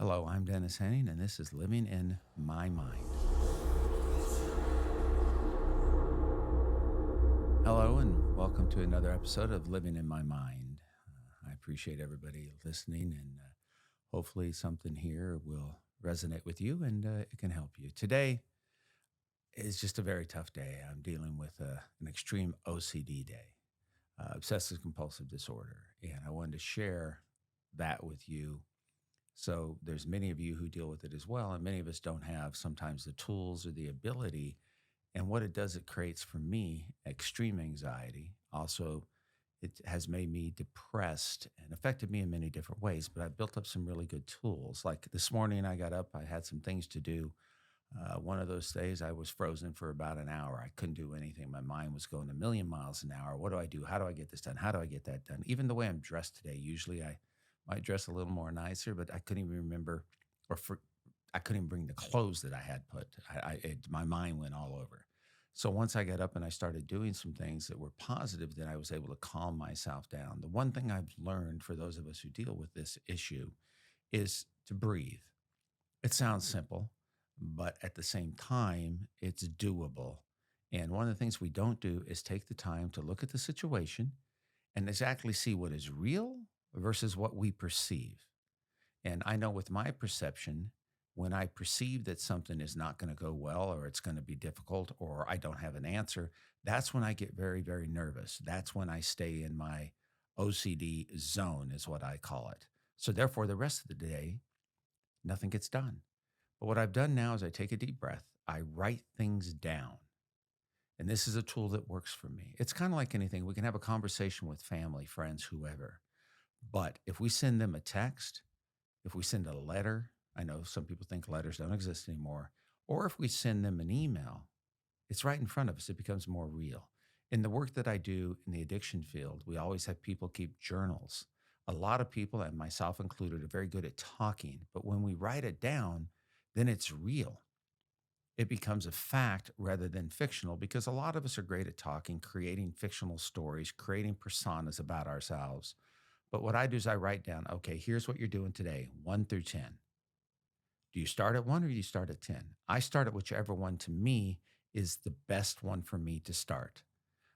Hello, I'm Dennis Henning, and this is Living in My Mind. Hello, and welcome to another episode of Living in My Mind. I appreciate everybody listening, and hopefully, something here will resonate with you and it can help you. Today is just a very tough day. I'm dealing with an extreme OCD day, Obsessive Compulsive Disorder, and I wanted to share that with you. So there's many of you who deal with it as well, and many of us don't have sometimes the tools or the ability. And what it does, it creates for me extreme anxiety. Also, it has made me depressed and affected me in many different ways. But I built up some really good tools. Like this morning, I got up, I had some things to do. One of those days, I was frozen for about an hour. I couldn't do anything. My mind was going a million miles an hour. What do I do? How do I get this done? How do I get that done? Even the way I'm dressed today, usually I might dress a little more nicer, but I couldn't even remember I couldn't even bring the clothes that I had put. My mind went all over. So once I got up and I started doing some things that were positive, then I was able to calm myself down. The one thing I've learned for those of us who deal with this issue is to breathe. It sounds simple, but at the same time, it's doable. And one of the things we don't do is take the time to look at the situation and exactly see what is real versus what we perceive. And I know with my perception, when I perceive that something is not going to go well or it's going to be difficult or I don't have an answer, that's when I get very, very nervous. That's when I stay in my OCD zone, is what I call it. So, therefore, the rest of the day, nothing gets done. But what I've done now is I take a deep breath, I write things down. And this is a tool that works for me. It's kind of like anything. We can have a conversation with family, friends, whoever. But if we send them a text, if we send a letter, I know some people think letters don't exist anymore, or if we send them an email, it's right in front of us. It becomes more real. In the work that I do in the addiction field, we always have people keep journals. A lot of people, and myself included, are very good at talking, but when we write it down, then it's real. It becomes a fact rather than fictional because a lot of us are great at talking, creating fictional stories, creating personas about ourselves. But what I do is I write down, okay, here's what you're doing today, 1 through 10. Do you start at one or do you start at 10? I start at whichever one to me is the best one for me to start.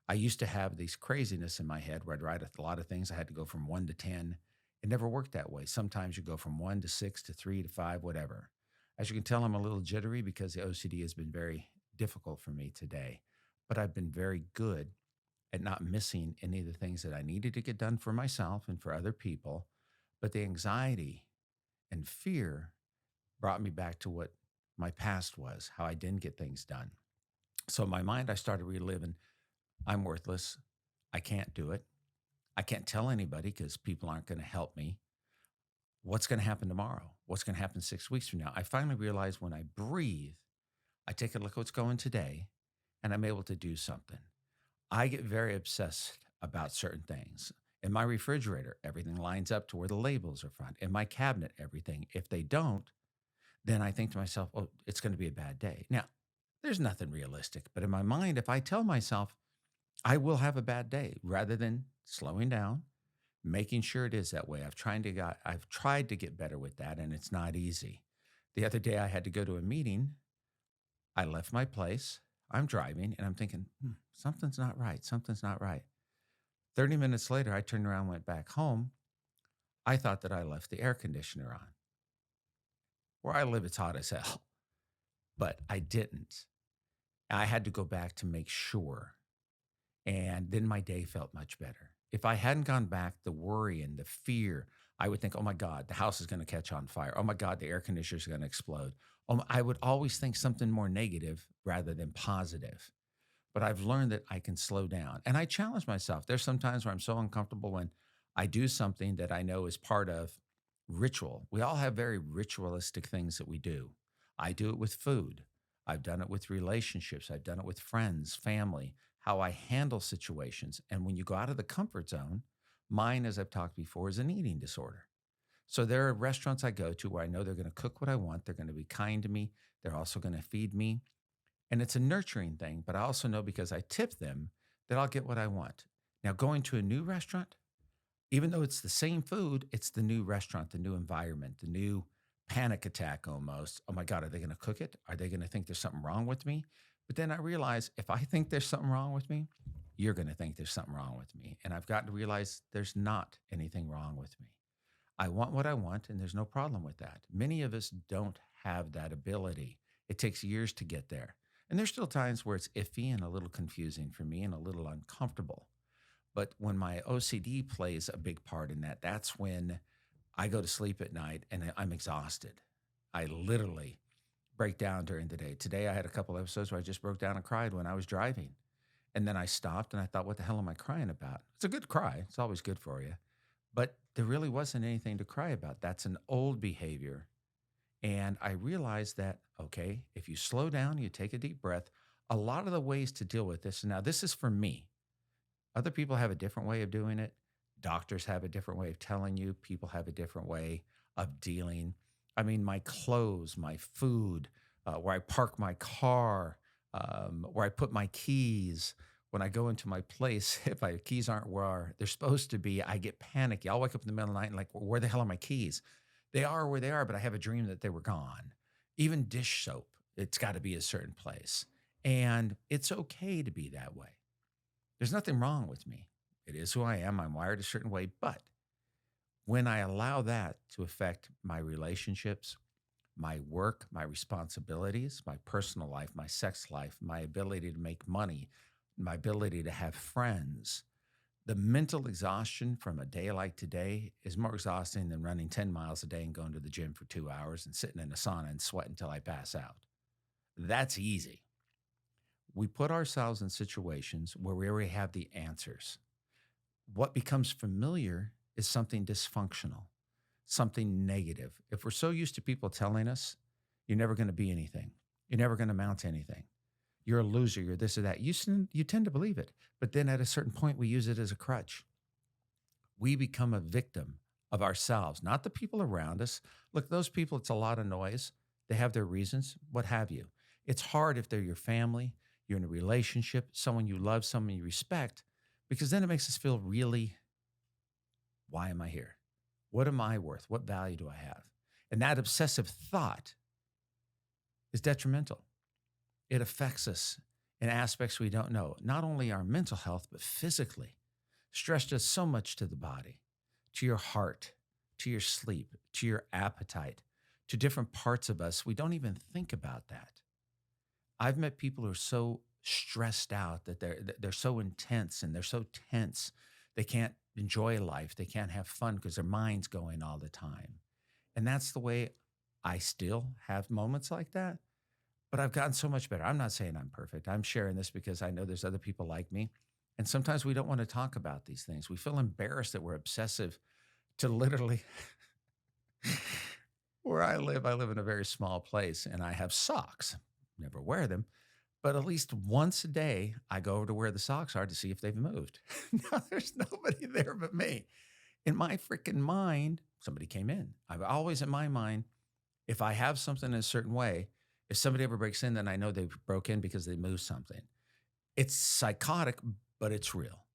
I used to have these craziness in my head where I'd write a lot of things. I had to go from 1 to 10. It never worked that way. Sometimes you go from 1 to 6 to 3 to 5, whatever. As you can tell, I'm a little jittery because the OCD has been very difficult for me today. But I've been very good at not missing any of the things that I needed to get done for myself and for other people. But the anxiety and fear brought me back to what my past was, how I didn't get things done. So in my mind, I started reliving, I'm worthless. I can't do it. I can't tell anybody because people aren't going to help me. What's going to happen tomorrow? What's going to happen 6 weeks from now? I finally realized when I breathe, I take a look at what's going today and I'm able to do something. I get very obsessed about certain things. In my refrigerator, everything lines up to where the labels are found. In my cabinet, everything. If they don't, then I think to myself, oh, it's going to be a bad day. Now, there's nothing realistic, but in my mind, if I tell myself I will have a bad day rather than slowing down, making sure it is that way, I've tried to get better with that, and it's not easy. The other day, I had to go to a meeting. I left my place. I'm driving, and I'm thinking, something's not right. Something's not right. 30 minutes later, I turned around and went back home. I thought that I left the air conditioner on. Where I live, it's hot as hell, but I didn't. I had to go back to make sure. And then my day felt much better. If I hadn't gone back, the worry and the fear, I would think, oh my God, the house is going to catch on fire. Oh my God, the air conditioner is going to explode. I would always think something more negative rather than positive. But I've learned that I can slow down. And I challenge myself. There's some times where I'm so uncomfortable when I do something that I know is part of ritual. We all have very ritualistic things that we do. I do it with food. I've done it with relationships. I've done it with friends, family, how I handle situations. And when you go out of the comfort zone, mine, as I've talked before, is an eating disorder. So there are restaurants I go to where I know they're going to cook what I want. They're going to be kind to me. They're also going to feed me. And it's a nurturing thing, but I also know because I tip them that I'll get what I want. Now, going to a new restaurant, even though it's the same food, it's the new restaurant, the new environment, the new panic attack almost. Oh my God, are they going to cook it? Are they going to think there's something wrong with me? But then I realize if I think there's something wrong with me, you're going to think there's something wrong with me. And I've gotten to realize there's not anything wrong with me. I want what I want, and there's no problem with that. Many of us don't have that ability. It takes years to get there. And there's still times where it's iffy and a little confusing for me and a little uncomfortable. But when my OCD plays a big part in that, that's when I go to sleep at night and I'm exhausted. I literally break down during the day. Today, I had a couple episodes where I just broke down and cried when I was driving. And then I stopped and I thought, what the hell am I crying about? It's a good cry. It's always good for you. But there really wasn't anything to cry about. That's an old behavior. And I realized that, okay, if you slow down, you take a deep breath, a lot of the ways to deal with this. Now, this is for me. Other people have a different way of doing it. Doctors have a different way of telling you. People have a different way of dealing. I mean, my clothes, my food, where I park my car, where I put my keys. When I go into my place, if my keys aren't where they're supposed to be, I get panicky. I'll wake up in the middle of the night and like, where the hell are my keys? They are where they are, but I have a dream that they were gone. Even dish soap, it's got to be a certain place. And it's okay to be that way. There's nothing wrong with me. It is who I am. I'm wired a certain way. But when I allow that to affect my relationships, my work, my responsibilities, my personal life, my sex life, my ability to make money, my ability to have friends, the mental exhaustion from a day like today is more exhausting than running 10 miles a day and going to the gym for 2 hours and sitting in a sauna and sweat until I pass out. That's easy. We put ourselves in situations where we already have the answers. What becomes familiar is something dysfunctional, something negative. If we're so used to people telling us, you're never going to be anything, you're never going to amount to anything, you're a loser, you're this or that, you tend to believe it. But then at a certain point, we use it as a crutch. We become a victim of ourselves, not the people around us. Look, those people, it's a lot of noise. They have their reasons, what have you. It's hard if they're your family, you're in a relationship, someone you love, someone you respect, because then it makes us feel really, why am I here? What am I worth? What value do I have? And that obsessive thought is detrimental. It affects us in aspects we don't know, not only our mental health, but physically. Stress does so much to the body, to your heart, to your sleep, to your appetite, to different parts of us. We don't even think about that. I've met people who are so stressed out that they're so intense and they're so tense. They can't enjoy life. They can't have fun because their mind's going all the time. And that's the way I still have moments like that. But I've gotten so much better. I'm not saying I'm perfect. I'm sharing this because I know there's other people like me. And sometimes we don't want to talk about these things. We feel embarrassed that we're obsessive to literally where I live in a very small place and I have socks. Never wear them, but at least once a day, I go over to where the socks are to see if they've moved. Now, there's nobody there but me. In my freaking mind, somebody came in. I've always in my mind, if I have something in a certain way, if somebody ever breaks in, then I know they broke in because they moved something. It's psychotic, but it's real.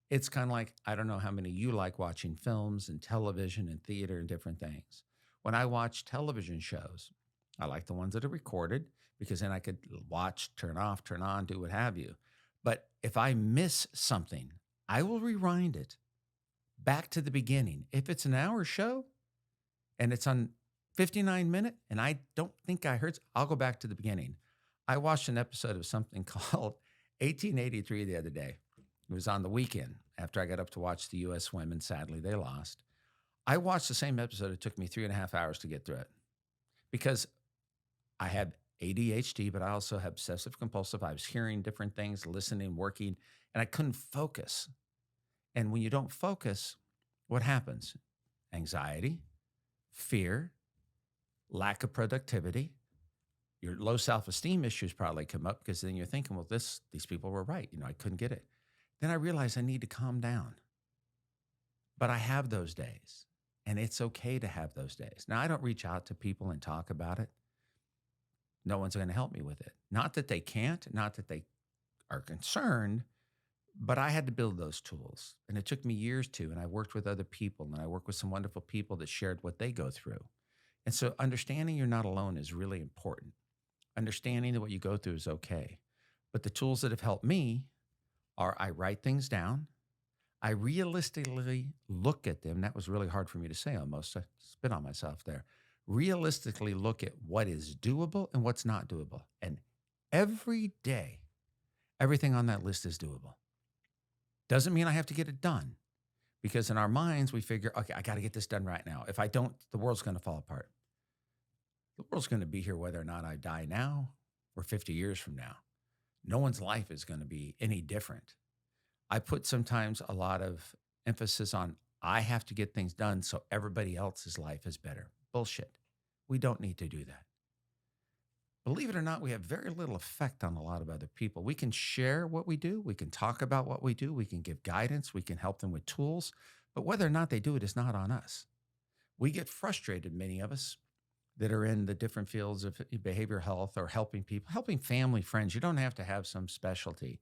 It's kind of like, I don't know how many of you like watching films and television and theater and different things. When I watch television shows, I like the ones that are recorded because then I could watch, turn off, turn on, do what have you. But if I miss something, I will rewind it back to the beginning. If it's an hour show and it's on 59 minute and I don't think I heard, I'll go back to the beginning. I watched an episode of something called 1883 the other day. It was on the weekend after I got up to watch the U.S. women. Sadly, they lost. I watched the same episode. It took me 3.5 hours to get through it because I had ADHD, but I also have obsessive compulsive. I was hearing different things, listening, working, and I couldn't focus. And when you don't focus, what happens? Anxiety, fear, lack of productivity. Your low self-esteem issues probably come up because then you're thinking, well, these people were right. I couldn't get it. Then I realized I need to calm down. But I have those days, and it's okay to have those days. Now, I don't reach out to people and talk about it. No one's going to help me with it. Not that they can't, not that they are concerned, but I had to build those tools. And it took me years to, and I worked with other people, and I worked with some wonderful people that shared what they go through. And so understanding you're not alone is really important. Understanding that what you go through is okay. But the tools that have helped me are I write things down. I realistically look at them. That was really hard for me to say almost. I spit on myself there. Realistically look at what is doable and what's not doable. And every day, everything on that list is doable. Doesn't mean I have to get it done, because in our minds, we figure, okay, I got to get this done right now. If I don't, the world's going to fall apart. The world's going to be here whether or not I die now or 50 years from now. No one's life is going to be any different. I put sometimes a lot of emphasis on I have to get things done so everybody else's life is better. Bullshit. We don't need to do that. Believe it or not, we have very little effect on a lot of other people. We can share what we do. We can talk about what we do. We can give guidance. We can help them with tools. But whether or not they do it is not on us. We get frustrated, many of us that are in the different fields of behavioral health or helping people, helping family, friends. You don't have to have some specialty.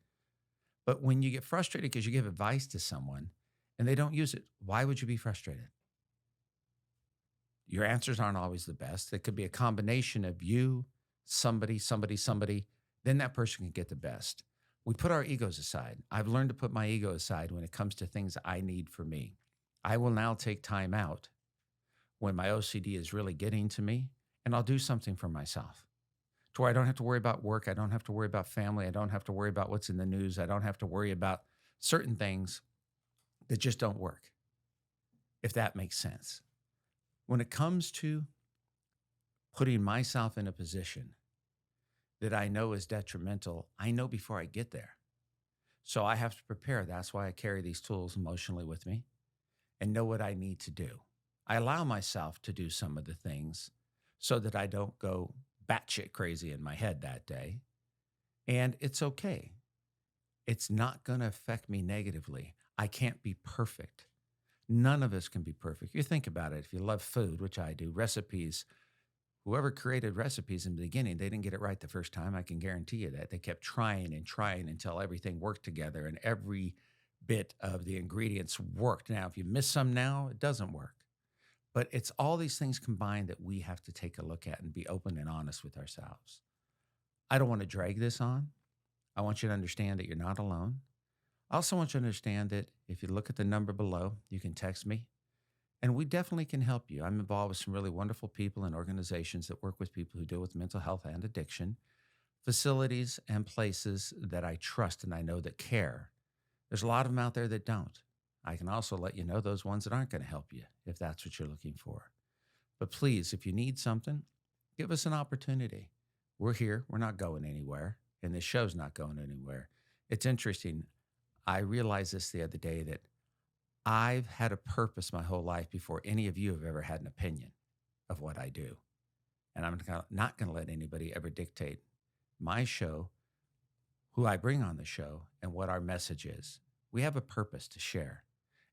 But when you get frustrated because you give advice to someone and they don't use it, why would you be frustrated? Your answers aren't always the best. It could be a combination of you, somebody, then that person can get the best. We put our egos aside. I've learned to put my ego aside when it comes to things I need for me. I will now take time out when my OCD is really getting to me, and I'll do something for myself to where I don't have to worry about work. I don't have to worry about family. I don't have to worry about what's in the news. I don't have to worry about certain things that just don't work, if that makes sense. When it comes to putting myself in a position that I know is detrimental, I know before I get there. So I have to prepare. That's why I carry these tools emotionally with me and know what I need to do. I allow myself to do some of the things so that I don't go batshit crazy in my head that day. And it's okay. It's not going to affect me negatively. I can't be perfect. None of us can be perfect. You think about it. If you love food, which I do, recipes, whoever created recipes in the beginning, they didn't get it right the first time. I can guarantee you that. They kept trying and trying until everything worked together and every bit of the ingredients worked. Now, if you miss some now, it doesn't work. But it's all these things combined that we have to take a look at and be open and honest with ourselves. I don't want to drag this on. I want you to understand that you're not alone. I also want you to understand that if you look at the number below, you can text me. And we definitely can help you. I'm involved with some really wonderful people and organizations that work with people who deal with mental health and addiction, facilities and places that I trust and I know that care. There's a lot of them out there that don't. I can also let you know those ones that aren't going to help you if that's what you're looking for. But please, if you need something, give us an opportunity. We're here. We're not going anywhere. And this show's not going anywhere. It's interesting. I realized this the other day that I've had a purpose my whole life before any of you have ever had an opinion of what I do. And I'm not going to let anybody ever dictate my show, who I bring on the show, and what our message is. We have a purpose to share.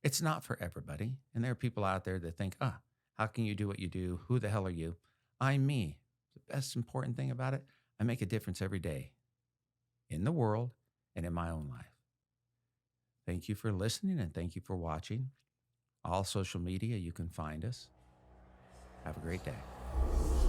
It's not for everybody. And there are people out there that think, how can you do what you do? Who the hell are you? I'm me. The best important thing about it, I make a difference every day in the world and in my own life. Thank you for listening and thank you for watching. All social media, you can find us. Have a great day.